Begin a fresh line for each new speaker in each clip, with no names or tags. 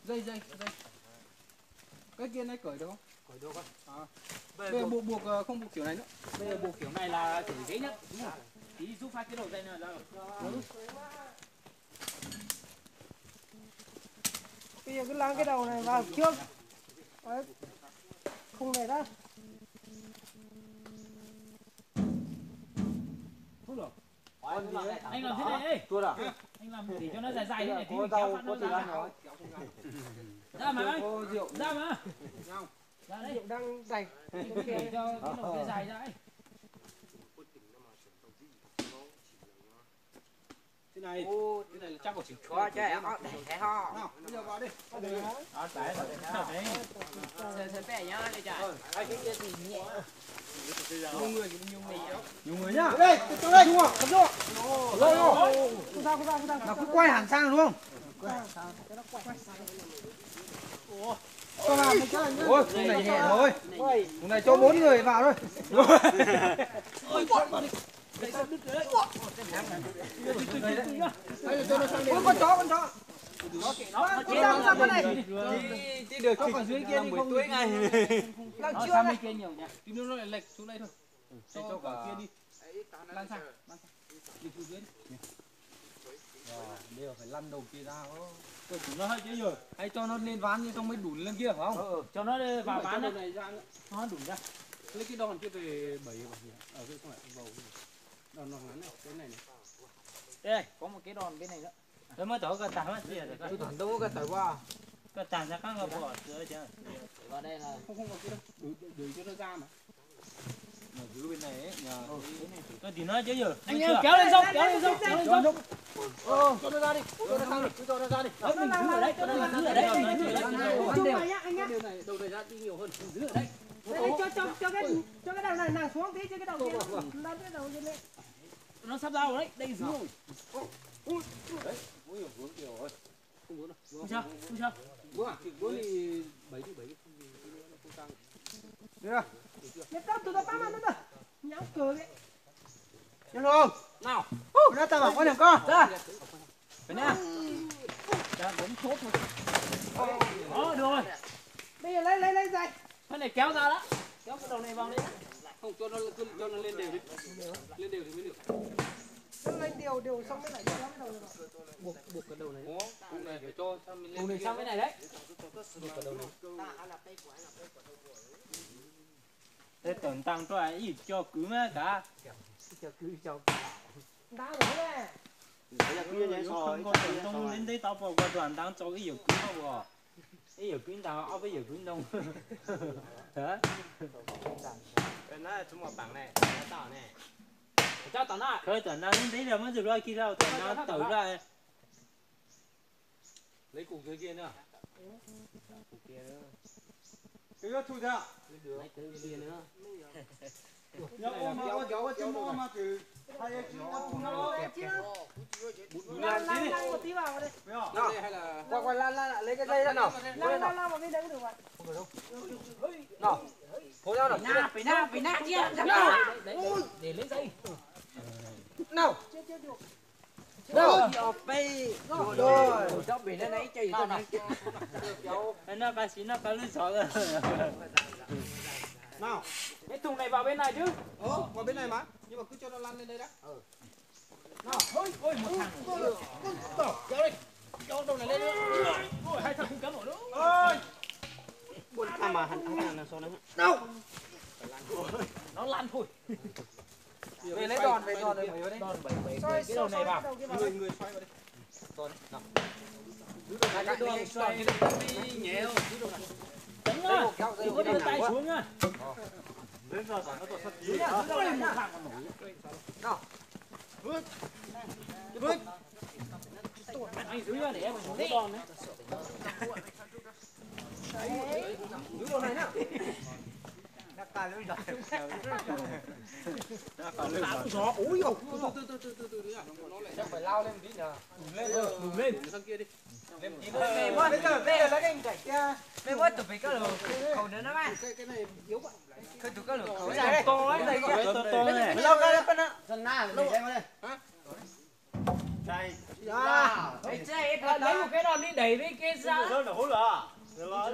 Dây. Cái kia này cởi được không?
Cởi được không?
Bây giờ buộc không buộc kiểu này nữa.
Bây giờ buộc kiểu này là kiểu dễ nhất, đúng không? Tí giúp phát cái đầu dây này là
bây giờ cứ lăn cái đầu này vào trước. Đấy. Không này đó.
không được. Anh làm thế này đi.
Tuột à?
Anh làm để cho nó dài dài thế này thì mình kéo phát nó ra. Ra mà anh. Ra mà. Ra đấy.
Rượu đang dày.
Để cho cái đầu dây dài ra ấy.
Thế này là chắc của chỉnh
Cho cho em để cái ho.
nào, bây giờ vào đi.
Sơn bẻ nhá đây trời. Cái kia thì nhẹ.
Nhiều người nhá.
Đây, chỗ đây. Đúng không? Đúng không?
Không sao. Nó cứ quay hẳn sang đúng không?
Cho làm cái này nhá.
Ôi, thùng này nhẹ thôi. Thùng này cho 4 người vào thôi.
Ôi, con chó. Nó sang cái này.
Tí được ở dưới kia đi không
Tuổi ngay.
Lần
Nó
chưa
sang
này.
bên kia nhiều nhỉ.
tí nữa nó lại lệch xuống đây thôi. Cho cả kia đi. Lan sang. Đi xuống dưới đi. Bây giờ phải lăn đầu kia ra.
Nó hơi dễ rồi.
Hay cho nó lên ván như xong mới đủn lên kia phải không?
Cho nó vào bán
này
này.
ra nữa.
Nó đủ ra.
Lấy cái đòn kia về 7 bảo hiểm. Ở cái không phải bầu. Đòn ngắn này, cái này.
Đây, có một cái đòn bên này nữa. Rồi mới tổ cái tảng nó chia rồi.
Tôi toàn đâu có cái qua.
Cái tảng ra các ngọc bỏ dưới chứ.
Vào đây là
Không có kia đâu. Đuổi cho nó ra mà. Mà giữ bên này ấy, nhờ.
Tôi thì nó chứ giờ. Anh em kéo lên dốc.
Cho nó ra đi. Cho nó ra đi.
Đấy, mình giữ ở đấy, cho nó là giữ ở đấy.
Chung mày nhá anh nhá.
Đầu này ra đi nhiều hơn. Giữ ở đây.
Đây, cho cái đầu này nàng xuống tí chứ cái đầu kia. Lăn cái đầu trên đây.
Nó sắp ra rồi đấy, đây giữ rồi.
Đấy, mỗi người vướng kiểu rồi. Không vướng đâu.
Không sao.
Vướng à? Vướng thì 7 không tăng.
Nhớ tao tụi tao bắt nó. Nháo cười đấy.
Nhân không? Nào. Nó tao bảo có điểm con.
Ra. Phải nè. Ra bấm chốt thôi. Đó, được rồi.
Bây giờ lấy dây.
Cái này kéo ra đó. Kéo cái đầu này vào đi.
Không cho nó lên đều đi. Lên đều thì mới được.
Nó lên đều xong mới lại kéo cái đầu này vào.
Buộc cái đầu này. Cũng này phải cho sang mình lên.
Cùng này sang cái này đấy.
Buộc cái đầu này.
Thế tưởng tăng cho ai ít cho cứ mà cả.
Đá rồi đấy.
Không có tưởng tông lên đây tao bảo qua đoàn tăng cho cái hiểu cứ không bỏ. Cái hiểu cứ tao áo với hiểu cứ đông. Hả?
cái nó là một bảng này, nó tỏ này.
Cho tao lại. Khơi tưởng lên đấy là mới được rồi kia đâu, tưởng nó tử ra.
Lấy cục dưới kia nữa.
Cái đó thu ra.
Lấy cái kia nữa.
Kéo mà từ hai em
Lăn một tí vào đây.
Hay là
quay lăn lấy cái dây ra nào.
Lăn vào bên đây cũng được vậy.
Nào. Phố ra nào.
Phải na chia. Để lấy dây.
Nào. Đâu? Bây rồi. Cho bị nó nấy chơi cho này.
Nó cá xí nó cá lưới sỏi rồi.
nào.
Cái thùng này vào bên này chứ.
Vào bên này mà. Nhưng mà cứ cho nó lăn lên đây đã.
Nào, ôi một thằng.
Kéo đi. Kéo đầu này lên nữa.
Ôi hai thằng không kéo nổi nữa.
Ôi.
Buồn tham mà hắn là số nữa.
Đâu?
Nó lăn thôi.
Về lấy đòn về đòn rồi đấy.
Đòn bảy cái đầu này vào.
Người xoay vào đây.
Đòn nào.
Cái đòn xoay đi nhẹ thôi.
Đánh nhá. Đừng có đưa tay xuống nhá.
Đến giờ nó tổ sắt
Ôi một thằng còn nổi.
nào.
Vứt.
Anh giữ ra để em một cái đòn đấy.
Giữ đồ này nhá. Đã cài lưỡi rồi.
Gió. Úi dồi. Từ nó lại
Chắc phải lao lên một tí nào.
Đùng lên.
sang kia đi.
Lên tí nữa. Bây giờ lấy cái cảnh kia. Bây giờ tụi mình có được khẩu nữa nó mà.
Cái này yếu quá.
Cái tụi có được khẩu dài to ấy.
To này.
Lâu cái đó. Dân na để đây vào đây. Hả? Đây. Ấy chơi lấy một cái đòn đi đẩy đi cái ra.
Rồi nó hút à. Rồi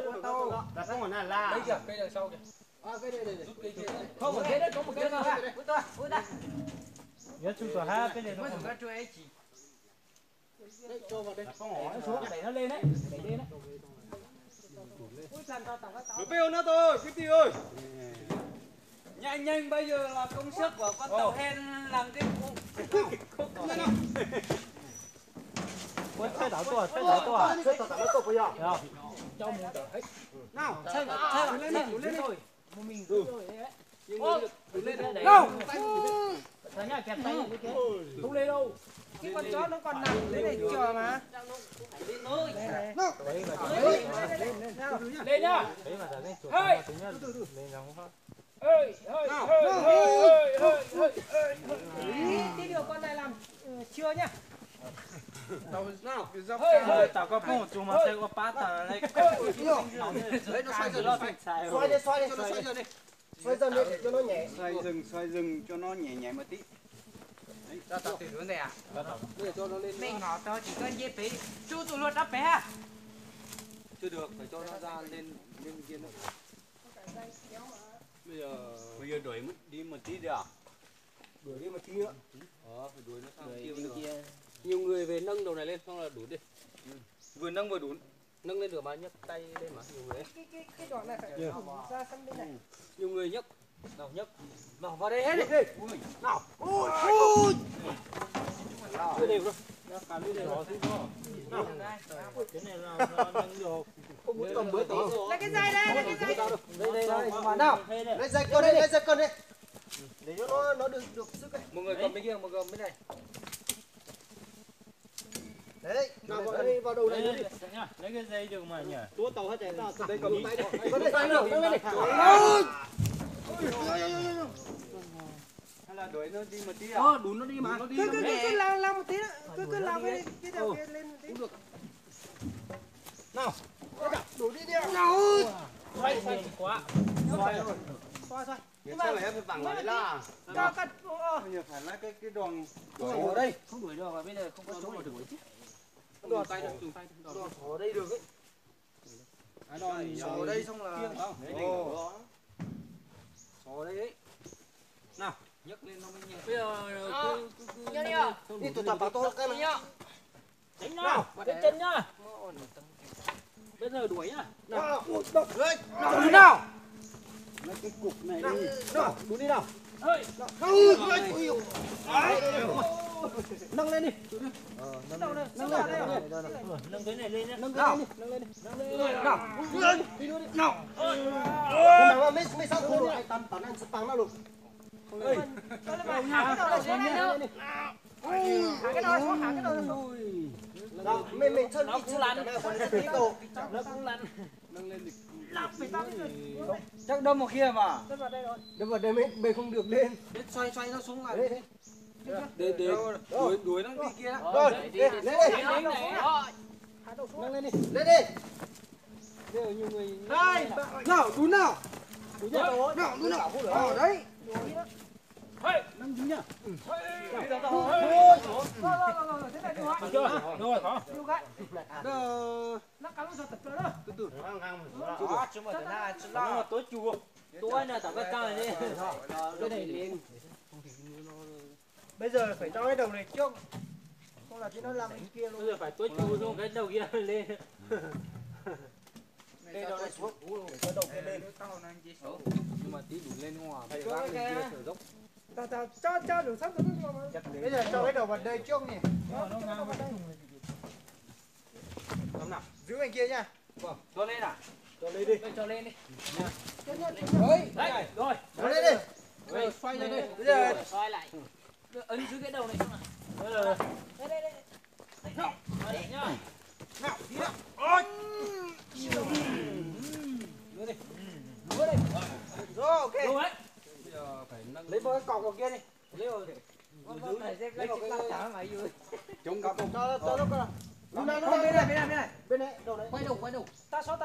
đặt xong rồi là.
Đây kìa, cây đằng sau kìa.
Cây đây.
Rút cây kia.
Không một cái đấy có một cái nào ha. Ui ta.
Nhớ chú tòa ha bên này nó.
Mới cái chuối ấy chỉ.
Cho vào đây. Không hỏi xuống đẩy nó lên đấy. Đẩy lên đấy.
Đổ bêu nữa thôi, cái gì ơi. Nhanh bây giờ là công sức của con tàu hen làm cái khúc.
Quên thay đảo tua. Thay đảo tua bây giờ.
Cho một tờ hết.
Nào,
Lên đi.
một mình
Đủ
lên đây.
Đâu?
Thằng nhà kẹp tay cái kia.
Không lên đâu.
Cái con chó nó còn nằm đấy này chờ mà. Đây này.
Lên nhá.
Đấy mà là cái chuột.
Hey.
Lên nó không.
Ơi.
Tí điều con này làm chưa nhá.
Tao có phong chúng mà sẽ có bát là lấy.
Đấy nó xoay dần đi.
Xoay dần đi cho nó nhẹ.
Xoay dừng cho nó nhẹ một tí.
Ra tập từ hướng này à? Để cho nó lên. Mình ngỏ to chỉ cần dễ phí. Chú tụi luôn đắp bé ha.
Chưa được, phải cho nó ra lên kia nữa. Bây giờ đuổi đi một tí đi à?
Đuổi đi một tí nữa.
Phải đuổi nó sang kia.
Nhiều người về nâng đầu này lên xong là đủ đi.
Vừa nâng vừa đún.
Nâng lên được mà nhấc tay lên mà nhiều người.
Cái đoạn này phải ra sang bên này.
Nhiều người nhấc. Nào nhấc. Nào vào đây hết đi. Nào. Ui. Đưa đều rồi.
Cái này là nâng được.
Không muốn cầm bữa tối.
Lấy cái dây đây, lấy cái dây.
Đây. Mà nào. Lấy dây con đi. Để cho nó được sức ấy.
Một người cầm bên kia, một người cầm bên này.
Đấy, nào vào đầu này đi.
Lấy cái dây được mà nhỉ?
Tua tàu hết đấy, nào đây cầm tay đi.
Nâng lên này.
Hay là đuổi nó đi một tí à?
Đún nó đi mà.
Cứ lao một tí nữa. Cứ lao cái đầu kia lên một tí.
Nào. Đủ đi đi.
Nào.
Xoay quá.
Xoay.
Sao lại em phải vẳng lại là?
Cho cắt.
Bây giờ phải lấy cái đoàn
Ở đây.
không đuổi được, bây giờ không có chỗ nào đuổi chứ.
Đòn tay được, dùng tay. Đòn ở đây được ấy.
Ở đây xong là
Ở đây ấy.
nào nhấc lên nó mới nhẹ.
Bây giờ cứ đi tụi tập bảo tôi cái này nhá.
Đánh nào, cái chân nhá. Bây giờ đuổi nhá.
Nào. Nào. Nào.
Lấy cái cục này đi.
Nào, đúng đi nào.
Ơi.
Nâng lên đi.
Nâng lên.
Nâng cái này lên nhá.
Nâng lên đi. Nào. Đi nữa đi. Nào. Cái nào mới xong không được, tán anh sẽ tăng nó luôn.
Ơi. Thả cái đầu xuống đi. Thả cái đầu xuống.
Nào, mình chân đi chân lăn. Tí tổ.
Nó cũng lăn.
Nâng lên đi.
Chắc đâm vào kia mà.
Đâm vào đây rồi.
Đâm vào đây mình không được lên. Xoay nó xuống lại.
Để đuổi nó đi kia.
Rồi, lên đi.
Thả đầu xuống.
Nâng lên đi. Lên đi. Đều nhiều người. Đây, nào, đún nào. Đún nào. Nào, đún nào. Ở đấy.
Nâng dính nhá.
Rồi, thế này được rồi.
Chưa? Rồi, khó.
Nhiều cái. Nó cắm vào tập đó.
Từ từ.
Chứ mà là
Nó mà tối chùa. Tối này tao cái cao này đi.
cái này lên.
Bây giờ phải cho cái đầu này trước. Không là thì nó làm bên kia luôn.
Bây giờ phải tối chùa xong cái đầu kia lên.
Đây đầu này xuống.
Cái đầu kia lên.
Nhưng mà tí đủ lên hòa. Phải cho cái kia thở dốc.
Cho đủ sắp rồi.
Bây giờ cho cái đầu vào đây trước nhỉ.
Làm nào?
Giữ bên kia nha.
Cho lên à?
Cho lên đi.
Cho lên đi.
Đấy, rồi.
Cho lên đi.
Rồi xoay ra đây.
Bây giờ
Xoay lại.
Ấn giữ cái đầu này xong nào.
Đây.
Đấy nhá.
nào, đi nào. Rồi, ok.
Đúng đấy.
Bây giờ phải nâng
Lấy vào cái cọc vào kia đi.
lấy vào
Lấy vào cái
chống cặp
cho nó coi. Bên này, đầu đấy.
quay đầu
Ta xót.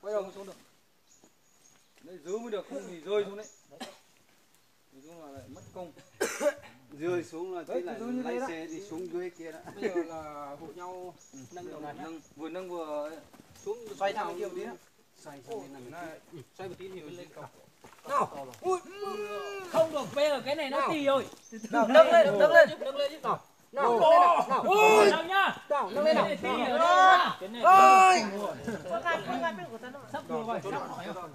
quay đầu xuống được đấy, giữ mới được không thì rơi xuống đấy. Thì xuống là lại mất công
rơi xuống là thế là lái xe đi xuống dưới kia đó.
Bây giờ là hộ nhau nâng đầu này, nâng vừa xuống xoay thẳng một tí nữa. Xoay một tí thì lên cao.
Nào.
Ui.
Không được, bây giờ cái này nó tì rồi.
Nào, nâng lên chứ. Nào. Nào, nâng lên nào. Nào.
Ôi, đâu nhá.
Nào, nâng lên nào.
Tì ở đây. Cái này.
Ôi.
Sắp rồi, sắp rồi.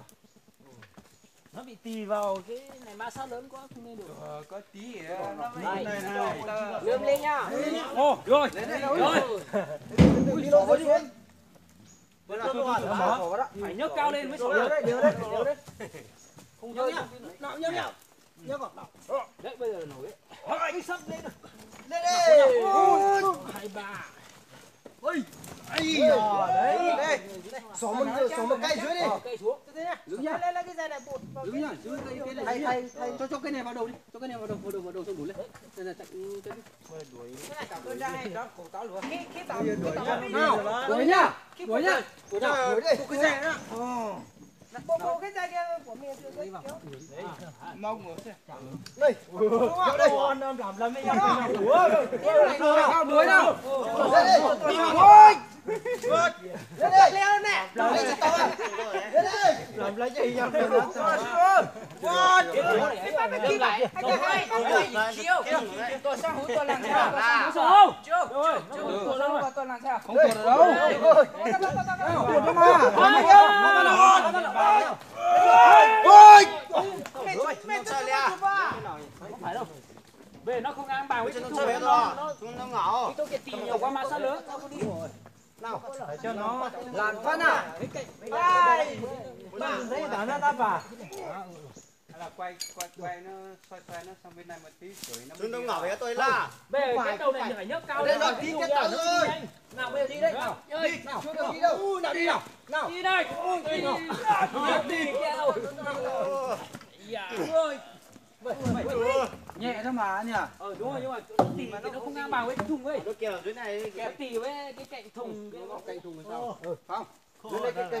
Nó bị tì vào cái này ma sát lớn quá không nên được.
Có tí
Này. Lượm lên nha.
Ồ, rồi. Rồi.
Ui, giời ơi.
Phải nhấc cao lên mới sổ
Điều
được.
đấy. Không nhớ nhá. Nào, nhớ. Nhớ vào.
Đấy, bây giờ nổi đấy.
Ôi, sắp lên rồi. Lên đi. Ôi.
23.
Ôi. Ấy giời đấy. Đây. Xỏ một cây dưới đi.
Cây xuống.
Thế nhá.
Đứng nhá.
Lên cái dây này bột vào
Đứng nhá, giữ cái này.
Thầy
Cho cái này vào đầu đi. Cho cái này vào đầu xong đuổi lên. Đây là chạy
tôi ra này đó cổ táo luôn. Khi táo
Nào.
đuổi nhá. Đuổi nhá.
Đuổi đi. Cái dây nữa.
bộ cái dây kia của mình chưa kéo.
Mong một xe.
Đây. Kéo đây.
Làm mấy
Cao đuổi đâu.
Ôi.
Lên đây leo nè.
Làm lấy tao à. Lên đây.
làm lấy gì nhau
Cái phát cái kim này. Hai chiêu. Tôi sang hú tôi làm sao?
không
Chưa. Tôi làm sao?
Không tuột ở đâu. Tuột đâu mà.
Ôi.
Mày chơi lẹ.
không phải đâu. Về nó không ngang bằng với cái thùng
Nó ngỏ.
cái kia tì nhiều quá ma sát lớn.
Nào.
Phải cho nó
Làm phát nào.
Đây.
đấy đá nó đáp vào.
Là quay nó xoay nó sang bên này một tí rồi nó.
Xuống đông ngỏ với tôi là.
Bây giờ cái đầu này phải nhấc cao
Đây
lên.
nó tí cái tao rồi.
Nào bây giờ đi đấy.
Nào. Đi. Nào. Đi đâu? Nào đi nào. Nào.
Đi đây. Đi kia đâu. Dạ. Ơi.
Nhẹ thôi mà nhỉ.
Đúng rồi nhưng mà tì mà nó không ngang bằng với cái thùng ấy.
Nó kia ở dưới này.
Cái tì với cái cạnh thùng cái
Cạnh thùng là sao?
Không.
Lên đây cái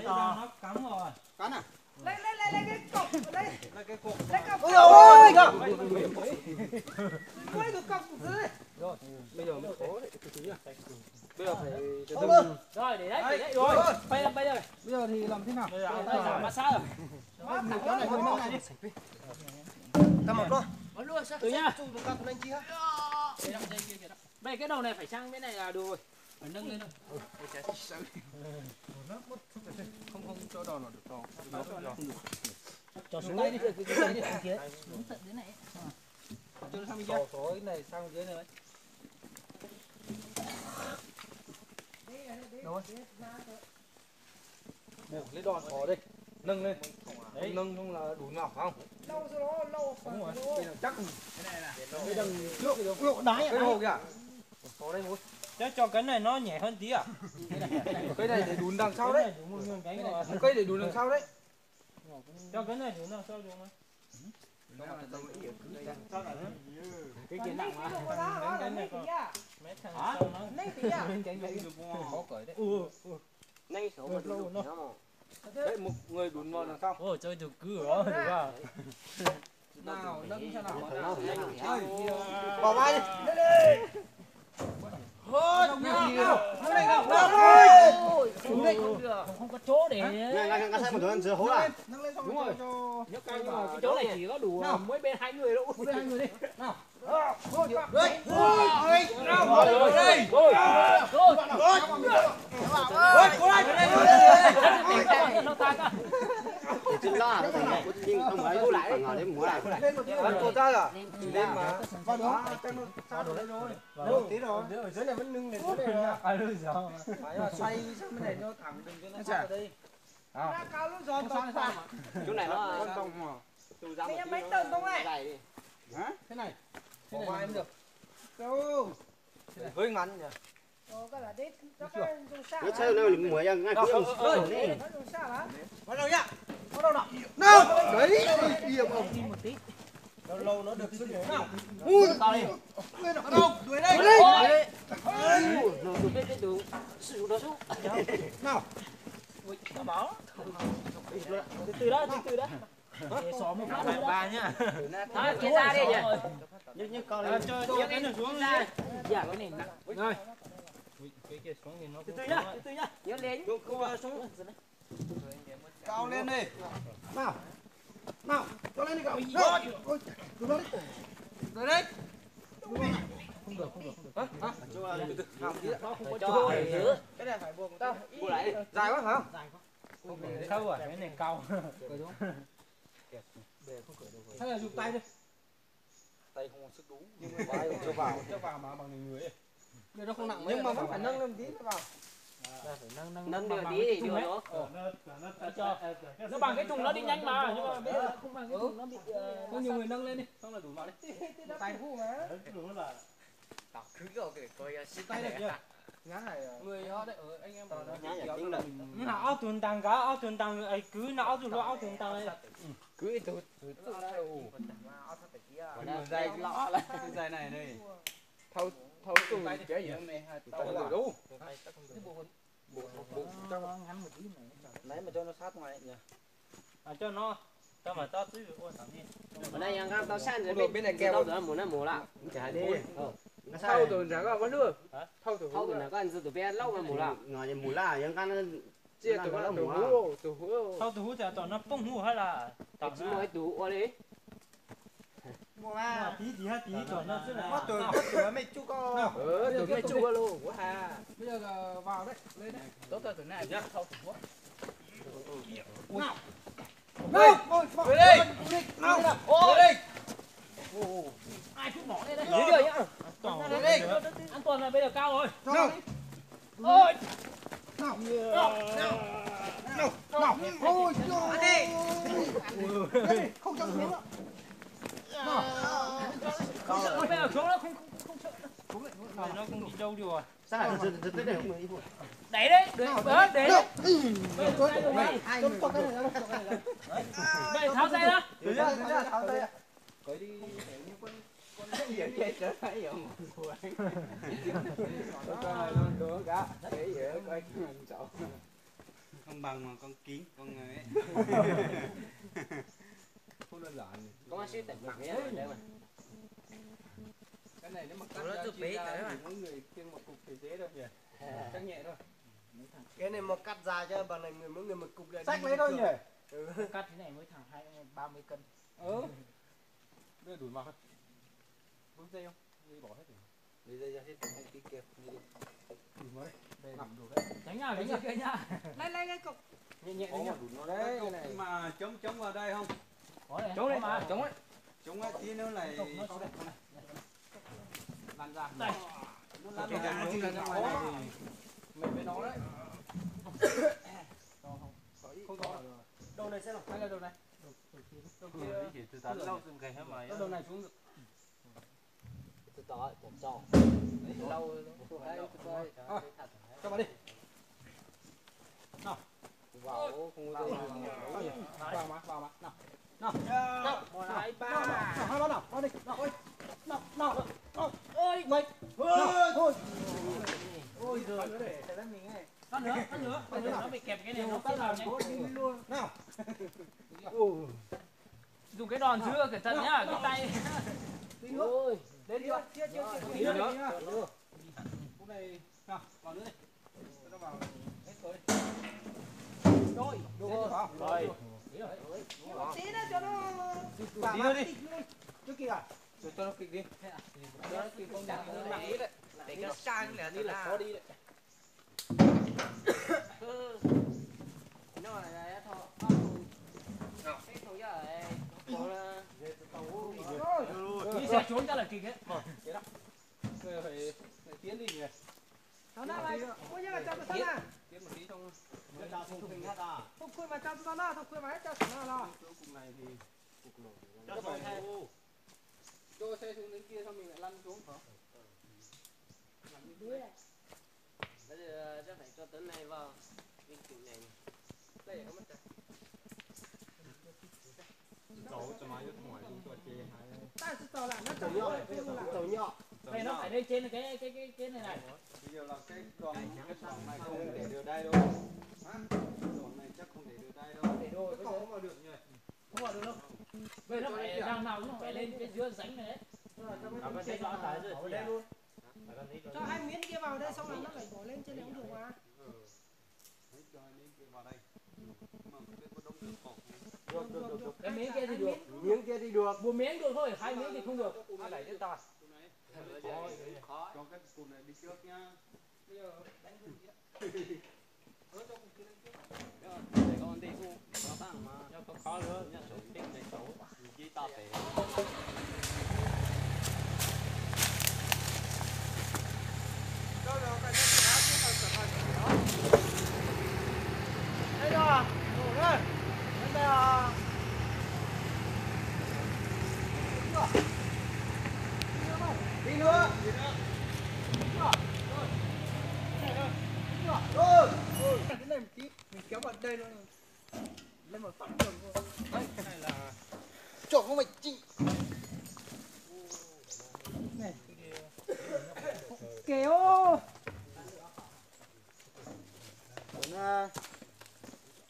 nó cắm rồi.
Cắn à?
Lấy cái cọc đây.
Là cái cục.
Lấy cọc.
Ôi.
Lấy cái cọc dưới.
Bây giờ mới có đấy. Bây giờ phải từ
Không
từ.
ơi.
Rồi để đấy rồi. Bây giờ
Bây giờ thì làm thế nào?
giảm massage rồi.
Cái này hơi nâng này đi.
Cầm một thôi.
Từ nhá.
Chung chúng ta cùng anh chi ha.
Bây cái đầu này phải sang bên này là được rồi.
Phải nâng lên thôi. Không cho đòn nó được to.
Cho xuống đây đi. Cái này đi kia. Đúng tận dưới này.
Cho nó sang bên kia. Cái này sang dưới này. Rồi. Lấy đòn khó đây. Nâng lên. Đấy. Nâng không là đủ ngọc không?
Lâu rồi đó, lâu.
Đúng rồi. Bây giờ chắc cái này là cái đằng trước kìa.
Đáy
Cái hồ kìa. Có đây một.
Cho cái này nó nhẹ hơn tí à?
Cái này để đùn đằng sau đấy. Một cây để đùn đằng sau đấy.
Cho cái này đùn đằng sau được không? Cái kia nặng mà.
Cái này còn
Mấy thằng sau nó.
lấy tí à?
Khó cởi đấy.
Nay số một lâu nó.
Đấy một người đùn vào đằng sau.
Ồ chơi được cứ rồi đúng không?
Nào nâng xem nào.
Bỏ vai đi.
Không có chỗ để.
Ngay sai một đứa ăn dưa hấu à?
Nâng lên xong rồi cho
Nhấc cao nhưng mà cái chỗ này chỉ có đủ mỗi bên hai người đâu.
mỗi bên hai người đi. Nào.
Chân lo nhưng không phải lại phải ngồi đến múa lại.
Lên một tí là tuột ra à? Lên mà. Vào đó. Sao đổ lên rồi. Đâu tí rồi.
Ở dưới này vẫn nâng lên dưới này rồi.
Phải là xoay sang bên này nó thẳng đừng cho nó sát ở đây.
Ra cao lúc rồi
Không sao
còn
sao
phải.
mà.
Chỗ này nó
con cong mà.
từ ra một
Thế mấy tầng không này?
này đi.
Hả? Thế này. Bỏ vai mới được. Đâu. Hơi ngắn nhỉ.
Cái là đấy, nó cái dùng xa.
Nó chơi nó múa ra ngay phía
Nó dùng xa lắm.
Bắt đầu nhá.
Bắt đầu nào.
Nào. Đấy. Điểm không?
Một tí.
Lâu nó được sức nào.
Ui, tao đi.
Đâu? Đuổi đây.
Nó được cái đủ. Sử nó xuống.
Nào.
Ui, nó báo. Từ từ đó, từ từ đó. Xóm một phát ba nhá.
Thôi chia ra đi nhỉ.
như con
Cho cái này xuống ra.
Dạ cái này nặng.
Rồi. Cái kia xuống thì nó
Từ từ nhá. Nhớ lên.
xuống
Cao lên đi.
nào cho lên đi cậu rồi
Rồi đấy.
Cho
Cái này phải buông
tao buông lại đi.
dài quá phải không?
sâu à, cái này cao.
Hay là dùng tay đi.
Tay không có sức đúng.
Nhưng mà cho vào mà bằng người ấy. Đây nó không nặng mấy. Nhưng mà vẫn phải nâng lên tí nó vào.
Nâng được tí thì đưa nó.
Nó bằng cái thùng nó đi nhanh mà, nhưng mà bây giờ không bằng cái thùng nó bị.
Có nhiều người nâng lên đi, xong là đủ vào đi. Tay vũ mà.
Tao cứ rồi kìa coi xích
Tay được chưa? Ngắn này người họ đấy ở anh em bảo nó
tiếng là
Nó áo tuần tăng cá, áo tuần tăng ấy cứ nó áo tuần áo tuần tăng ấy.
cứ từ
Dây lọ lại. Dây này đây. Thâu tùng cái gì này. Tao đủ.
Ngắn một tí này.
Nãy mà cho nó sát ngoài nhỉ.
Cho nó tao mà tao giữ ôi thằng đi.
ở đây yang tao san rồi bên này keo đó muốn nó mổ lại chả đi
Thâu tùng ra có vẫn được.
thâu từ nào có anh từ bé lâu mà mổ lại
ngoài mù la những con
Chia từ nó từ hú, từ hú.
Sau từ hú thì toàn nó bông hú hay là
tao chỉ nói tủ ở đấy
tí tí toàn nó chứ này.
Từ mấy chú con.
từ mấy chú luôn quá ha
Bây giờ vào đấy, lên đấy.
tốt rồi từ này nhá thâu tủ
Nào, về đây. Nào, về đây.
Ai chút bỏ lên đây.
dưới rồi nhá
An toàn là bây giờ cao rồi.
Nào.
Ôi.
Nào. Ôi trời. Đi. Không cho xuống nữa.
Không sợ bây giờ xuống nó không sợ. Nó không đi đâu được rồi.
sao lại tới đây không người đi thôi
Đẩy đấy, để đấy. Đây tháo dây ra.
Tháo dây.
Coi đi. Giờ chết trở lại rồi. Con này luôn được cả. Để giờ coi mình sợ. Không bằng mà con kiến con người ấy. Không đơn giản.
có xíu tạch mặt nhá đây mà
Cái này nếu mà cắt ra chia ra thì mỗi người kiêng một cục thì dễ đâu nhỉ. Cắt nhẹ thôi.
Cái này mà cắt ra cho bằng này người mỗi người một cục này. Sách lấy thôi nhỉ.
Cắt thế này mới thằng 30 cân.
Đưa đuổi vào thôi. Bước dây không? Dây bỏ hết rồi. Lấy dây ra hết không tí kẹp. Đuổi vào đây. Nằm đủ đấy.
Tránh nhá, cái nhá.
Lấy cục.
Nhẹ nhẹ đấy nhá.
Nó đấy cái này. Mà chống vào đây không?
Chống đấy mà. Chống ấy.
Chống ấy tí nữa lại lan ra.
Đây.
Nó lan ra ngoài này thì mình với nó đấy. Không có.
Đầu này xem nào. Hay là đầu này?
Đầu kia chỉ từ tán lâu dừng gầy hết mà.
Đầu này xuống được.
từ to cho
Lâu
Đây, cho vào đi.
vào không có dây.
Vào mà. Nào.
Nào, 1 2 3.
Hai con nào. Vào đi. Nào ơi. Nào.
Ôi, mày.
Thôi.
Ôi giời.
Để thế mình này.
Phát nữa. Nó bị kẹp cái này nó cắt vào nhé.
Nào.
Dùng cái đòn chưa cẩn thận nhá, cái tay.
ôi
Đến chưa? Chưa.
Tí nữa. Lúc này nào, vào nữa đi. Nó vào hết rồi.
Rồi.
Rồi.
Tí nữa cho nó
Tí nữa đi. Trước kia à?
Rồi cho nó kịch đi. Cho nó kịch con nặng đấy.
để cái sang là
Đi là khó đi đấy.
nó là thôi cái thôi chứ
Đi xe trốn ra là kịch ấy.
Rồi phải tiến đi nhỉ.
nó lại coi như là cho nó ra.
Tiến một tí trong
Không khui mà cho nó ra, không khui mà cho nó ra.
chỗ cục này thì cục nổi. Cho xe xuống đến kia xong mình lại lăn xuống hả?
bây giờ chắc phải cho tấn này vào cái cục này đây có mất rồi
Cháu cho máy nước ngoài chúng tôi chê hai.
Ta sẽ tỏ lại nó tỏ nhỏ.
Đây nó phải đây trên cái này này.
Bây giờ là cái đoàn này không để được đây đâu. Đoàn này chắc không để được đây đâu.
Để đồ
Có vào được nhỉ?
vào được đâu. Vậy nó phải đằng nào cũng phải lên cái giữa rãnh này đấy.
Cái đó tại rồi đây luôn.
Cho hai miếng kia vào đây xong rồi nó lại bỏ lên trên này cũng được mà.
Cái miếng kia thì được.
Miếng kia thì được.
Một miếng được thôi, hai miếng thì không được.
Ai đẩy đến ta.
Khó.
Cho cái cùn này đi trước nhá.
Bây giờ đánh luôn kia.
Để con đi xuống. Nó tăng mà.
Nó không khó nữa.
Nó số tích này số. Chỉ to tế.
Đâu rồi, cái đó chứ còn sợ đó. Đây rồi. Ngủ đây. Đây rồi. Đi nữa. Rồi. Cái này một tí, mình kéo vào đây luôn. Lên một tấm đường luôn. Đấy, cái này là trộn không phải chị. Này.
Kéo.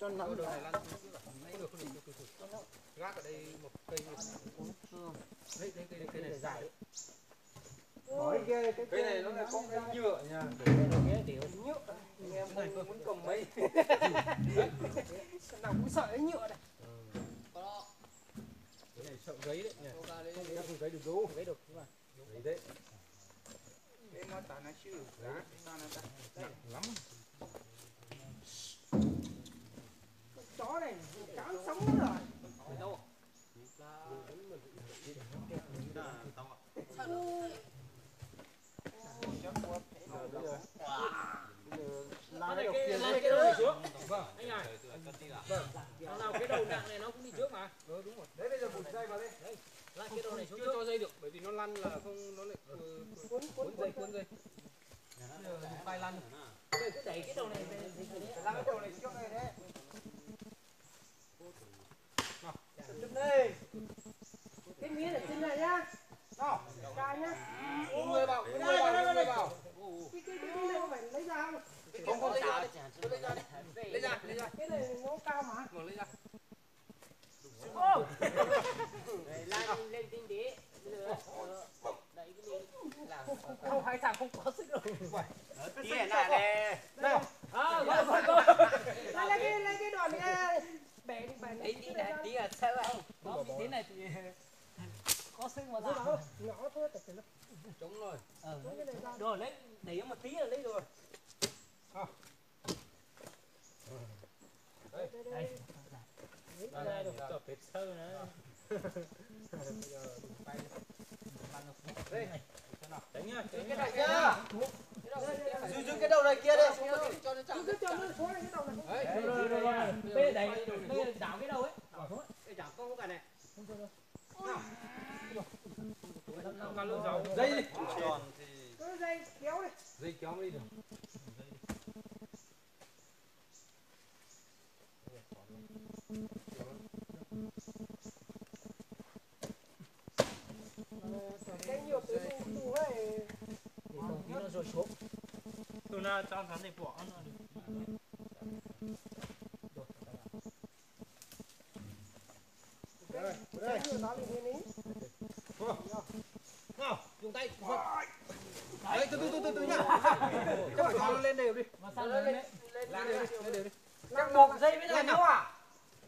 Cho nắng được.
Gác ở đây một cây đấy cây này dài.
Nói ghê
Cây này nó là có cái nhựa nha.
nhựa. Em không muốn cầm mấy.
Nào cũng sợ cái nhựa này.
Cái này sợ giấy đấy nha. Không giấy được đâu. Giấy được nhưng mà giấy đấy.
Em nói tao nói chứ.
Nặng lắm.
Chó này cám sống nữa rồi.
Đâu?
Cái đầu xuống. Anh à. Thằng nào cái đầu nặng này nó cũng đi trước mà.
Đúng rồi. Đấy bây giờ bụt dây vào đây.
Lại cái đầu này xuống
Chưa
trước.
cho dây được bởi vì nó lăn là không nó lại cuốn dây.
Tay lăn. Cứ đẩy cái đầu này về
Lăn cái đầu này trước này đấy. Chụp đây.
Cái miếng ở trên này nhá.
Nào.
Cài nhá.
Người vào. Cái này
Cái này không phải lấy ra không?
Không lấy ra. Lấy ra.
Cái này nó cao mà.
Lấy ra.
Ô.
lên tinh đế. Đẩy cái đi. Không hai thằng không có sức đâu.
Kia này nè.
Nào.
À, rồi.
Lấy cái đoạn kia. Bẻ
Tí này tí là sao vậy?
Đó, tí này thì có sức mà
nó
ra.
nhỏ thôi tại vì nó
Trống rồi.
cái này ra.
Rồi lấy đẩy một tí là lấy rồi.
Đây.
Đây được cho phết sâu nữa.
Đây.
Đánh nhá.
Cái này nhá. Giữ cái đầu này kia đây.
Cứ cho nó xuống này cái đầu này.
Rồi. Bây đẩy đảo cái đầu ấy. Đảo xuống.
Cái chảo không có cả này.
Cả lượng dầu. Dây đi.
Tròn thì
Cái dây kéo này.
Dây kéo đi được.
Cái nhiều tới đủ ấy.
Tí nó rồi xuống.
Từ nào trong tháng này bỏ nó được.
Đây.
Nó đi bên ấy.
Nào, dùng tay.
Đấy, từ nhá. Chắc phải cho nó lên đều đi.
Mà sao lên đấy?
Lên đều đi.
Chắc buộc dây bên này nữa à?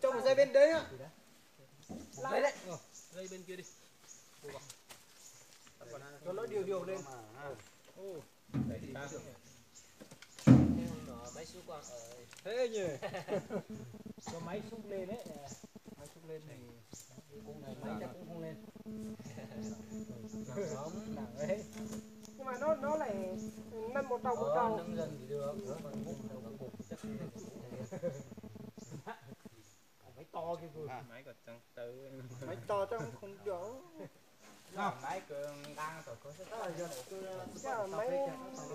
Cho một dây bên đấy á. Đấy đấy.
Dây bên kia đi.
Cho nó điều lên.
Đấy thì ta.
mấy số con ở
Thế nhỉ.
Cho máy xúc lên đấy.
Máy xúc lên này.
Cung này máy chắc cũng không lên.
Nặng lắm, nặng đấy.
Nhưng mà nó lại nâng một đầu.
Nâng dần thì được. Còn bụng đầu bụng chắc
Máy to kia vừa.
Máy còn chẳng tới.
Máy to chắc không được.
máy cường đang tổ có rất là dân.
Cái là máy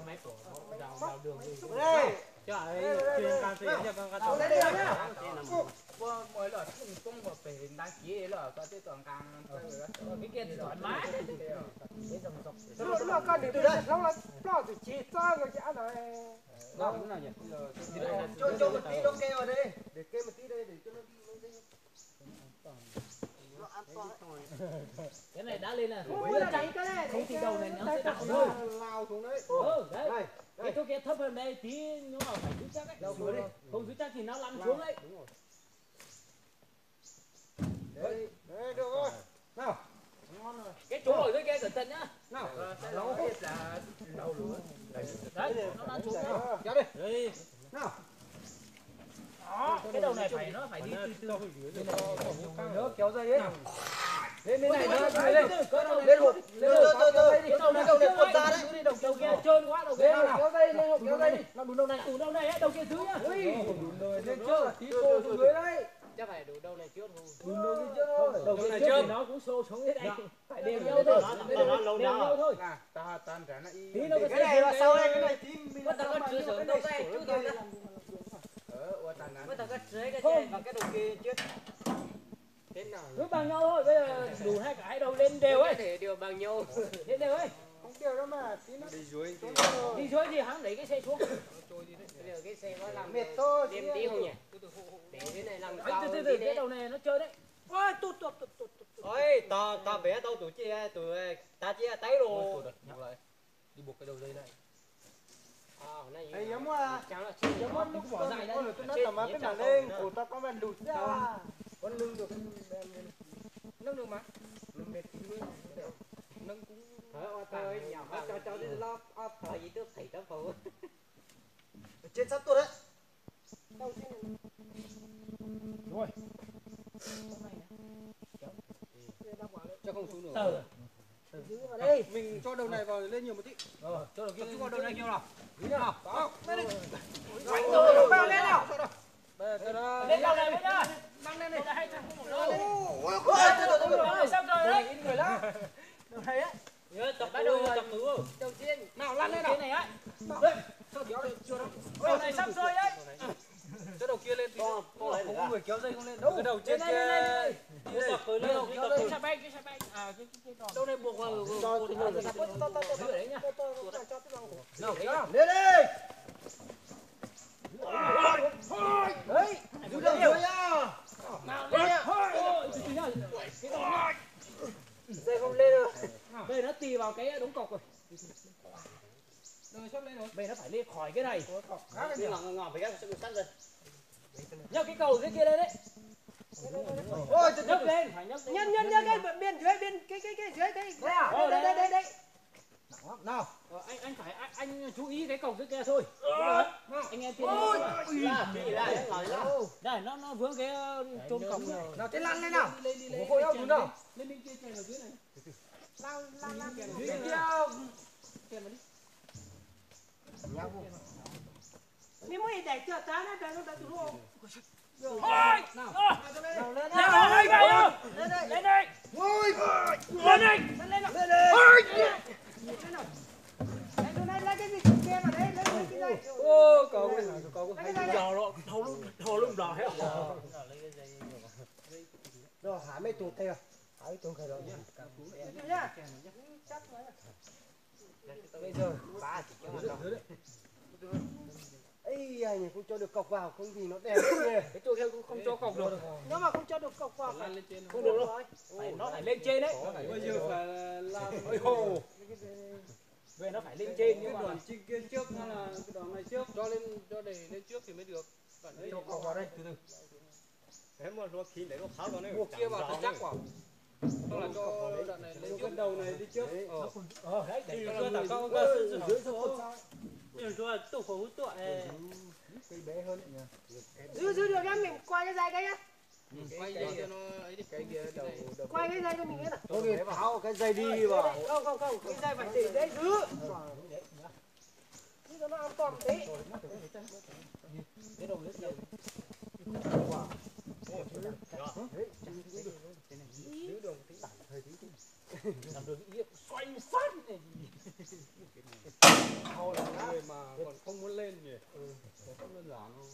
Máy tổ đào đường đi.
Đây.
Trời chuyên can thiệp cho con
เอาเลยเดี๋ยวเนี่ย
Qua mỗi lần cũng một phải đăng ký là có cái toàn càng
Cái kia thì thoải mái.
Nó con từ đây nó là nó từ chi cho rồi chả này.
Nào thế nào nhỉ?
cho một tí nó kêu vào đây để kêu một tí đây để cho nó đi
Cái này đã lên là
Ui là đánh cái này.
không thì đầu này nó sẽ đảo thôi.
lao xuống đấy.
Đấy. Cái chỗ kia thấp hơn đây tí nhưng mà phải giữ chắc ấy. Không giữ chắc thì nó lăn xuống đấy.
Đấy, được rồi. Nào.
Cái chỗ ở dưới kia cẩn thận nhá.
Nào.
Lâu hết là lâu luôn.
Đấy, nó lăn xuống đấy.
Kéo đi.
Đấy.
Nào.
Đó, cái đầu này nó phải đi từ từ.
Nữa kéo dây đấy.
Lên bên này nữa,
Lên lên
lên hộp. Lên hộp.
cái đầu này quật ra đấy. Đầu kia trơn quá, đầu kia.
Lên hộp, kéo dây, lên hộp, kéo dây đi.
Nó đúng đầu này, tủ đầu này ấy, đầu kia dưới nhá.
Lên trước, tí cô xuống dưới đấy.
Chắc phải đủ đâu này trước thôi.
Đùn đầu lên trước thôi.
Đầu kia trước thì nó cũng xô xuống hết đây. Phải đều nhau thôi. Đều nhau thôi.
Tan trả lại.
Tí nó
Cái này là sau đây, cái này tí mình
Bắt đầu cắt sướng đâu đây, chứ đâu đây. Bắt đầu cắt dưới cái trên và cái đầu kia trước. Thế nào?
Cứ bằng nhau thôi, bây giờ đủ hai cái đầu lên đều ấy.
Thể đều bằng nhau.
Lên đều ấy.
không kêu đâu mà tí nó
đi dưới thì
Đi dưới thì hắn đẩy cái xe xuống.
Bây giờ cái xe nó làm
mệt thôi.
đêm tí không nhỉ? Để thế này làm cao
Từ
hơn
từ
tí
cái
đấy.
đầu này nó chơi đấy.
Ôi tụt.
Ôi, ta bé tao tụi chị ta chỉ tay rồi.
đi buộc cái đầu dây này.
Thầy giống mà
Chẳng là
giống mà lúc bỏ dài đây tôi nói tầm cái mảng lên của ta có bạn đụt ra con lưng được nâng được mà mệt nâng cũng
thôi nhỏ cho đi lo thời gì trước thầy đó phụ.
trên sát tôi đấy
Rồi.
cho không xuống nữa
Đây.
mình cho đầu này vào lên nhiều một tí
Rồi, cho đầu kia
tập trung vào đầu này nhiều nào
Đi nào.
đó lên đi
Bao lên nào.
Lên đầu này với nhá.
Mang lên đi.
Hai trăm không một đâu.
ôi
Đầu này xong rồi đấy.
người lắm
Đầu này á.
Nhớ tập bắt đầu tập thử.
Đầu tiên
nào lăn lên
Cái
nào
này ấy.
sao kéo đây chưa đâu
Đầu này xong rồi đấy.
cái đầu kia lên tí
không
không có người kéo dây không lên đâu cái đầu trên
Lên
kia
lên. Tập tới lên, tập cái xe bay, À cái tròn.
đâu đây buộc vào
cho tí nữa
Giữ đấy nhá.
nào kéo nào lên đi đấy giữ đầu dưới nhá
Nào lên nhá. Ôi, từ từ nhá. Cái đầu nhá.
dây không lên được.
Đây nó tì vào cái đống cọc rồi.
rồi sắp lên rồi
Bây nó phải lên khỏi cái này.
khá là
Đi
nhiều
ngỏ phải cái sắt rồi.
Nhấc cái cầu dưới kia lên đấy.
ôi
Nhấc lên, phải nhấc lên.
Nhân cái bên dưới bên cái dưới cái. Đây.
nào
Anh phải anh chú ý cái cọc dưới kia thôi. Anh em tiên. Đây nó vướng cái chôn cọc này.
nào thế lăn lên nào
Lên
khôi ốc đúng nào
lên trên trên ở dưới này.
Lan.
dưới kia
Nếu mới để cho ta nó đợi nó đợi tụi nó.
Ôi!
nào
Nào lên
Lên đây. Lên đây.
ôi
Lên đây.
lên nào.
lên lên
Lấy đồ này lấy cái gì kia mà đấy, lấy cái dây.
ô cầu
Lấy cái dây.
Giò nó thò lưng đỏ hết.
rồi hả mấy tuột theo hả tuột theo rồi
Nhá.
bây giờ ba chỉ cho ấy anh cũng cho được cọc vào không thì nó đẹp nhỉ
Cái chỗ kia cũng không cho cọc được.
Nếu mà không cho được cọc vào
lên trên
Không được đâu. Nó phải lên trên đấy.
bây giờ phải làm
Ôi hồ. Về nó phải lên trên nhưng mà
trên kia trước hay là cái đoàn này trước cho để lên trước thì mới được cho cọc vào đây từ từ
Thế mà nó khí đấy nó khá rồi đấy.
buộc kia vào cho chắc vào tức là cho đoạn này lên trước đầu này đi trước
đấy để
cho
cho
tao
tao
dưới số
nhưng tôi tụ khổ tụ
cây bé hơn nhỉ
giữ được nhá, mình quay cái dây cái nhá.
quay dây cho nó ấy đi cái kia đầu
Quay cái dây cho mình cái nào.
tôi tháo cái dây đi vào
Không, cái dây phải để đấy giữ. Giữ cho nó an toàn tí.
cái đầu rất nhiều.
giữ đường tí thời tí
Làm được cái xoay sát này.
sau là người mà còn không muốn lên nhỉ không đơn giản đâu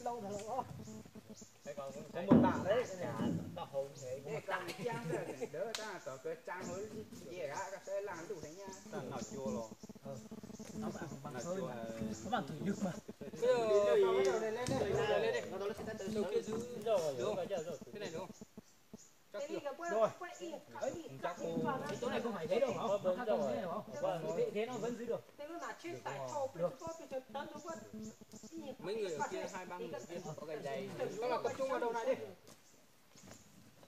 Lâu rồi đó.
không một bảng đấy
Tăng trang rồi, đỡ ta tỏ cái trang mới gì cả cái xe làm đủ thế nha.
Nào chua rồi.
các bạn thử được mà.
Bây giờ lên đi. Đầu kia giữ
Rồi,
thế này đúng không?
Rồi.
cái chỗ này không phải thế đâu hả? Nó khác không thế này không? Thế nó vẫn giữ được.
Mấy người ở kia 2-3 người kia có gạch dày. Các bạn tập trung vào đầu này đi.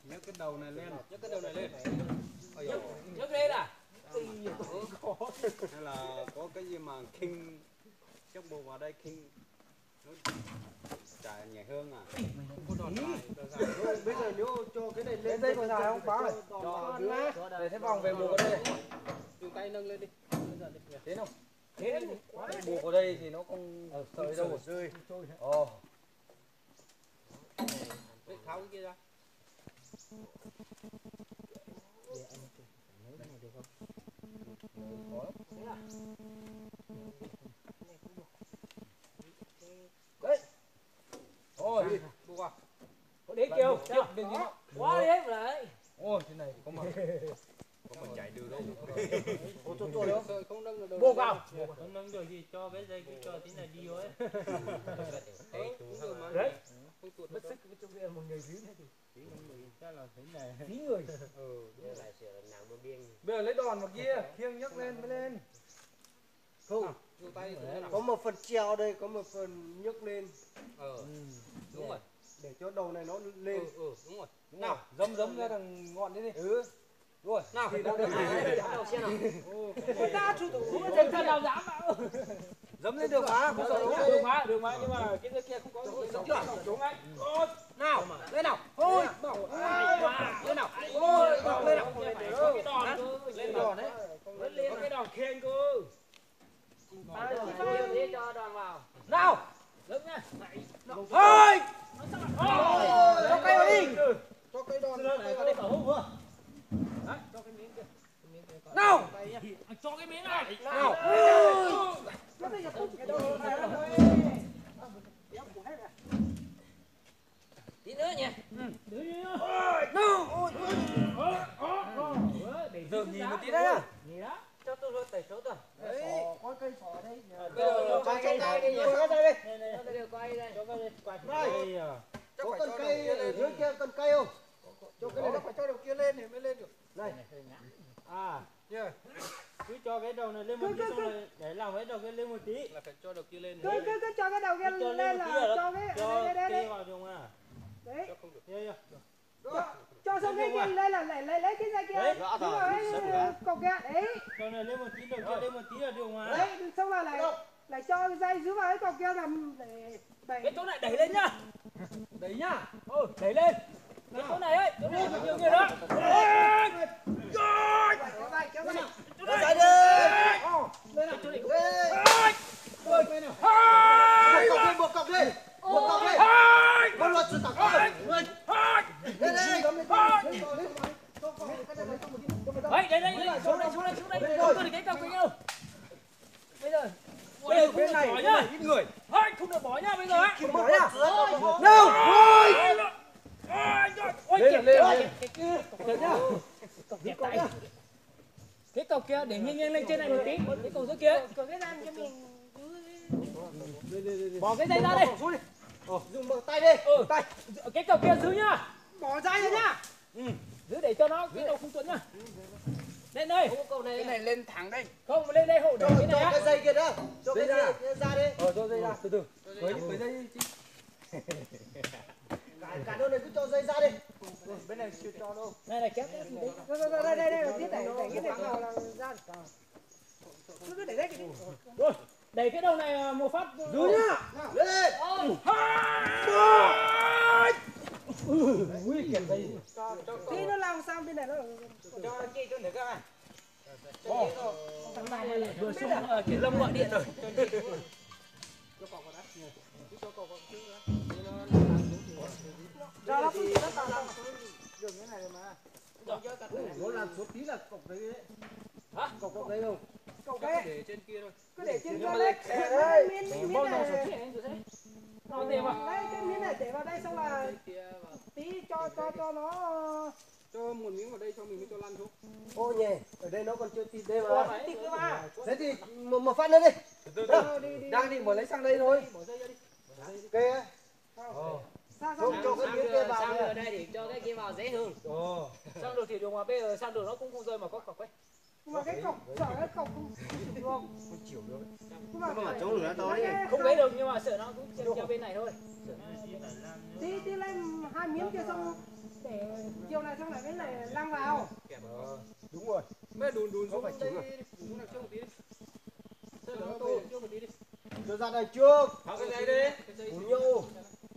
Nhấc cái đầu này lên.
Nhấc lên à?
Hay là có cái gì mà khinh chắc bộ vào đây khinh nó chả nhẹ hơn à? Có đòn dài.
Bây giờ nếu cho cái này lên đây còn dài không bác ơi? Để thế vòng về buộc ở đây.
Dùng tay nâng lên đi.
Thế không? Thế buộc ở đây thì nó không sợi đâu mà rơi. Ồ.
Tháo cái kia ra.
Đấy. Ôi, buộc vào.
Có đế kêu. Quá đế rồi.
Ôi, thế này thì có mà
Chạy được đâu.
không nâng được.
Buộc vào. Không nâng được gì cho cái dây cho tí này đi ấy.
Đấy.
Bất sức với trong kia một người dưới này thì
Chắc là thế này.
tí người. Bây giờ lấy đòn vào kia, khiêng nhấc lên mới lên.
Không. Dùng tay
Có một phần treo đây, có một phần nhấc lên.
Đúng rồi.
Để cho đầu này nó lên.
Đúng rồi.
Nào, dấm ra đằng ngọn đấy đi. Rồi,
nào
thì nó được.
Đầu xe nào?
Ta chủ thủ
Chân thân nào dám vào.
Dấm lên được mà, không sợ
Được mà, nhưng mà cái kia không có gì. Đúng đấy.
Nào, lên nào. Ôi, lên nào. Ôi, lên nào.
Có cái đòn cơ.
lên đòn đấy.
Có cái đòn khen cơ.
Đi cho đoàn vào.
Nào.
Đứng nha.
Thôi.
Cho cây vào đi.
Cho cây đòn
này có đây cả hút vừa.
Đấy, cho cái miếng kia.
Nào. Cho cái miếng này.
Nào.
Tí nữa nhỉ.
Giờ nhìn một tí đấy.
Cho tôi rồi tẩy số rồi.
Đấy. Có cây sỏ đây.
Bây giờ cho cây đây đi nhỉ.
Cho cây đây.
Cho cây quay đây.
Cho cái quay
Đây. Có cần cây ở dưới kia cần cây không? Cho cái này nó phải cho đầu kia lên thì mới lên được. Đây.
À,
Yeah.
cứ cho cái đầu này lên một tí xong rồi để làm cái đầu kia lên một tí.
Là phải cho đầu kia lên.
cứ cho cái đầu kia
Cho
lên
một tí
là
là
cho cái
cho
đây
cây vào dùng à.
đấy
Cho không được.
cho xong cái kia lên là lấy cái dây kia đúng rồi cột kia đấy
Đầu này lên một tí, đầu kia lên một tí là dùng mà.
đấy xong là lại cho dây dưới vào cái cột kia làm để
Cái chỗ này đẩy lên nhá. Đẩy nhá. Đẩy lên. Cái chỗ này ấy, chỗ này nhiều người đó.
kéo dây
Dây đi.
lên nào
Chỗ này
Buộc cọc lên. Buộc cọc lên. Con luật sự tặng con. Lên đây.
đây, xuống đây. Không được cái cọc kia đâu. Bây giờ bên này ít người. Không được bỏ nhá bây giờ á.
Không bỏ nhá.
Đâu.
Lên.
Cái cọc kia để nghiêng lên trên này một tí. Cái cọc dưới kia.
cột cái làm cho mình
Bỏ cái dây ra đây.
Dùng bằng tay đi. Tay.
Cái cọc kia giữ nhá.
bỏ dây ra nhá
Giữ để cho nó cái đầu không tuấn nhá. Lên đây.
Cái này lên thẳng đây.
Không lên đây hộ để cái này
Cho
á.
cái dây kia đó. Cho cái dây ra đi.
Cho dây ra, từ từ. Với dây chứ.
Cả đôi này cứ cho dây ra đi. Bên này chưa cho đâu.
Này kéo cái gì đấy.
đây tiếp đẩy cái này vào là ra cứ để đấy
Rồi, đẩy cái đầu này một phát.
Giữ nhá. Lên.
Ui, kẹt dây.
khi nó làm xong bên này nó
Cho kia cho để các bạn.
thằng này là
Vừa xuống cái lông gọi điện rồi.
cho nó cứ nó vào
Đường cái này mà. Nó làm số tí là cọc đấy đấy.
Hả?
Cọc đấy không?
cột cái
Để trên kia thôi.
cứ để trên cho lên miếng này
Nó thêm à?
đấy cái miếng này để vào đây xong là tí cho nó
Cho một miếng vào đây cho mình mới cho lăn xuống.
Ô nhỉ, ở đây nó còn chưa thịt đây mà.
Thịt cơ mà.
Thế thì một phát nữa đi.
Từ
Đang định bỏ lấy sang đây thôi.
bỏ dây ra đi.
Cây á. Không cho cái miếng kia vào
sang
nữa.
ở đây thì cho cái kia vào dễ hơn.
Ồ.
Sang được thì dùng mà bây giờ sang được nó cũng không rơi mà có cọc ấy.
Nhưng mà cái cọc, sợ cái cọc không chịu được.
Không chịu được.
Nhưng mà
Chống lửa to đi.
Không lấy được nhưng mà sợ nó cũng treo bên này thôi.
tí lên 2 miếng kia xong để chiều này xong lại cái này lăng vào.
Đúng rồi.
Bây giờ đùn xuống
phải
đây.
trứng à?
Đùn trước một tí đi. Thế là nó tô trước một tí đi.
Cho ra đây trước.
Tháo cái dây đi.
Ủi nhô.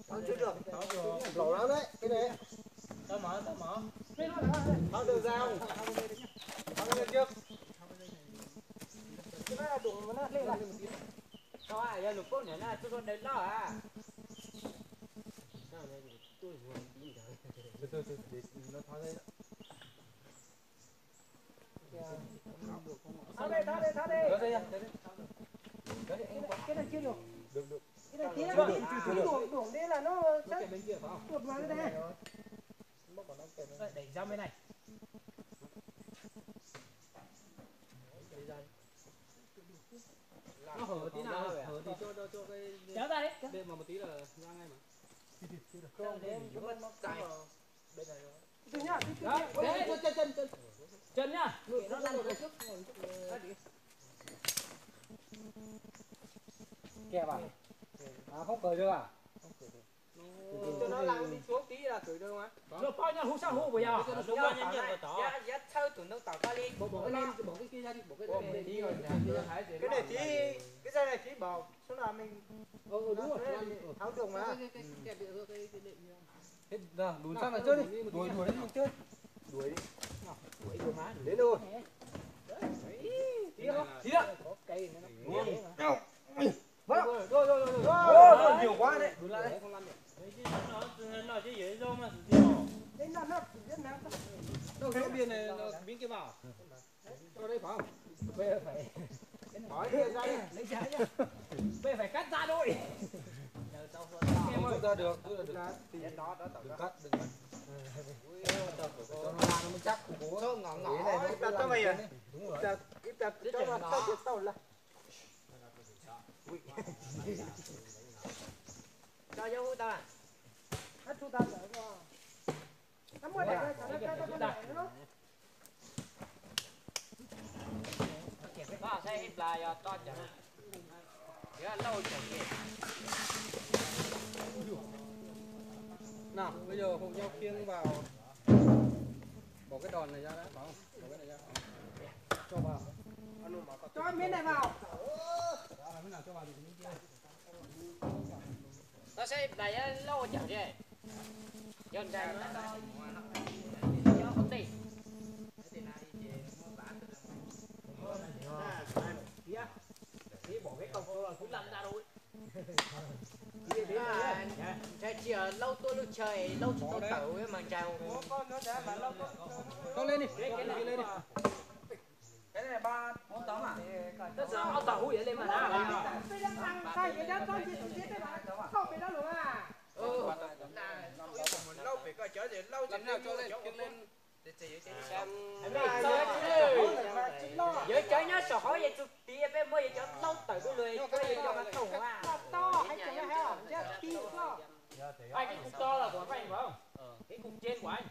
Tháo chưa được. Lẩu lắm đấy. Cái này.
Tao mở.
Đây nó là
Tháo được ra không? Tháo cái này trước.
cái này là đủ mà nó lên lại.
Sao à, giờ lục cốt này tôi còn đến đó à.
Từ để nó tháo dây.
Tháo đây.
Tháo dây ra.
Cái này chưa được.
Được.
Cái này tí nữa đổ đây là nó
Cái bên kia phải không?
tuột vào cái này.
Đẩy ra bên này.
Nó hở tí nào, hở thì cho cái
Kéo ra đấy.
đệm vào một tí là ra ngay mà.
Từ nhá,
Đó, chân nhá. Nó lăn được trước.
Kẹp à? Không cởi được à?
Cho nó lăn đi xuống tí là cởi được mà.
Nó coi nhau hú sao hú bây giờ.
Đúng rồi, nhân nhân tỏ. Giá thâu tụi nó tỏ ca đi.
Bỏ cái kia ra đi, bỏ cái này đi rồi.
Cái này tí, cái dây này tí bỏ. Số nào mình
Đúng rồi.
tháo được mà.
Kẹp được cái đệm như hết ra, đùn sang lại chơi đi. Đuổi đến mình chơi.
Đuổi đi.
Đuổi của má.
Đến rồi.
Tí nữa.
Có cây nữa
Rồi, nhiều quá đấy.
Đùn lại đấy. Không lăn được.
Nó chứ dễ dâu mà.
đây là nó rất nắng.
Đâu chỗ biên này miếng kia vào. Cho đây phải không?
bây giờ phải
Bỏ cái kia ra đi.
lấy ra nhá. Bây giờ phải cắt ra đôi.
Không rút ra được, rút ra được.
Đó,
Đừng cắt. Cho nó ra nó mới chắc.
Số ngõ này nó đặt cho mày à?
Đúng rồi.
Ít đặt cho nó tao biết tao là.
Cho dấu hú tao à.
Hết chú ta rồi. Nắm qua đây, nó
Đó, xe hít là to chẳng. Cái lâu chẳng kìa.
Nào, bây giờ hộ nhau khiêng vào. Bỏ cái đòn này ra đã, phải không? Bỏ cái này ra. Cho vào.
cho miếng này vào.
Làm thế nào cho vào thì miếng kia.
Nó sẽ đẩy lâu chẳng kìa. Dân ra nó không đi.
Tí bỏ cái cọc rồi cũng lăn ra đôi.
Thế chỉ lâu tôi lúc trời, lâu chúng tôi tẩu mà chào.
Cho lên đi, cái này lên đi.
Cái này 3 4 8 à?
Tất giờ ông tàu hú vậy lên mà nào.
Bây giờ thằng sai cái đó con chết đấy bạn. Không phải đó luôn à.
Lâu phải coi chở thì lâu
Làm nào cho lên, khiêng lên.
để chỉ xem.
Giới chơi nhá sợ hỏi vậy tụi tí em mới cho lâu tẩu tôi lười chơi cho nó thủng à.
To hay chẳng hay hả? Chứ tí to.
Anh cái cục to là của anh phải không? Cái cục trên của anh.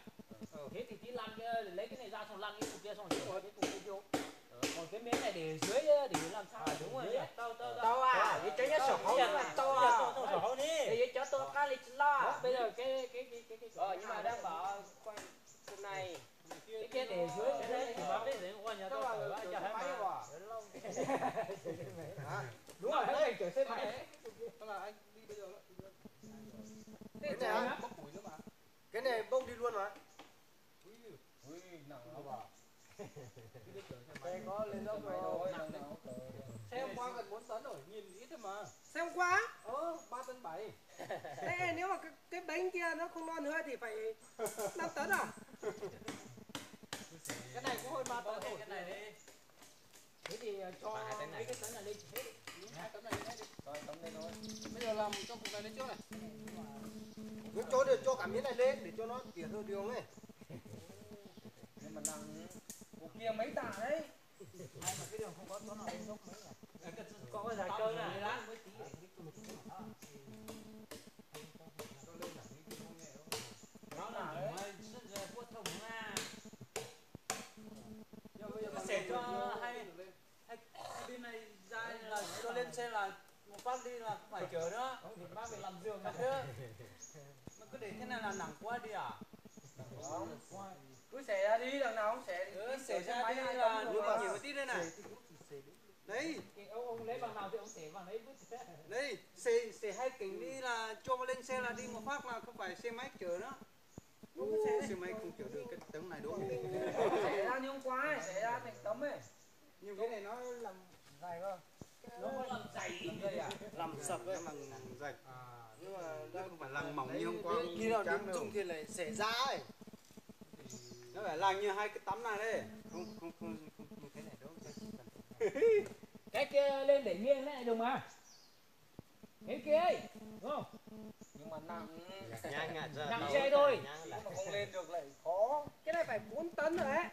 Thế thì tí lăn cái lấy cái này ra xong lăn cái cục kia xong rồi cái cục kia vô. Còn cái miếng này để dưới để làm sao? Đúng rồi.
To à, giới chơi nhá sợ hỏi là to à.
Sợ hỏi đi.
Giới cho tôi cá lịch lo.
Bây giờ cái
Nhưng mà đang bảo con này
cái kia để dưới cái đấy thì bác đấy để qua nhà tôi ở cho hết mà. Đúng rồi, anh chở xe máy.
Đó là anh đi bây giờ đó.
Cái này
Bóc củi nữa mà.
cái này bông đi luôn mà.
Ui, nặng lắm à.
Đây có lên đâu mày rồi.
Xe hôm qua gần 4 tấn rồi, nhìn ít thôi mà.
Xem quá.
3 tấn 7.
Ê, nếu mà cái bánh kia nó không non nữa thì phải 5 tấn à?
Cái này cũng hơn 3 tấn rồi.
cái này đi.
Thế thì cho mấy cái tấn này lên hết.
2 tấn này lên đi. Rồi, tấn lên thôi. Bây giờ làm cho cục này lên trước này.
Những chỗ để cho cả miếng này lên để cho nó tỉa theo đường ấy. Cục kia mấy tạ đấy.
Hay mà cái đường không có chỗ nào lên dốc mấy à?
Có cái dài cơ này đó.
Nó là của thùng à. Sẽ cho hai bên này ra là cho lên xe là một phát đi là phải chở nữa. Thì bác phải làm giường nữa. Mà cứ để thế này là nặng quá đi à?
Không. Cứ xẻ ra đi, đằng nào không xẻ đi.
Xẻ ra đi là
nước
mà
nhiều tí đây này. Đấy.
Ông lấy bằng nào thì ông xẻ bằng đấy vứt.
Đấy, xẻ hai kính đi là cho lên xe là đi một phát là không phải xe máy chở nữa. Xe máy không chở được cái tấm này đúng không? Xẻ ra như hôm qua ấy, xẻ ra thành tấm ấy. Nhưng cái này nó làm dài cơ.
Nó có làm dày
Đây à? Làm sập ấy, nó làm dày. Nhưng mà nó không phải làm mỏng như hôm qua. Khi nào đến dùng thì lại xẻ ra ấy. Nó phải làm như hai cái tấm này đây. Không thế này đâu.
cái kia lên để nghiêng này được mà. Cái kia ấy, đúng không?
Nhưng mà nặng.
Nặng xe thôi.
Nhưng mà không lên được lại khó. Cái này phải 4 tấn rồi đấy.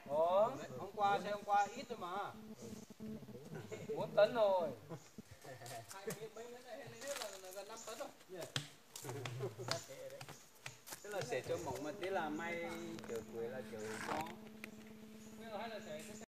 Hôm qua xe hôm qua ít thôi mà. 4 tấn rồi. Gần 5 tấn rồi. Tức là sẽ cho mỏng mà tí là may chở cuối là chở con.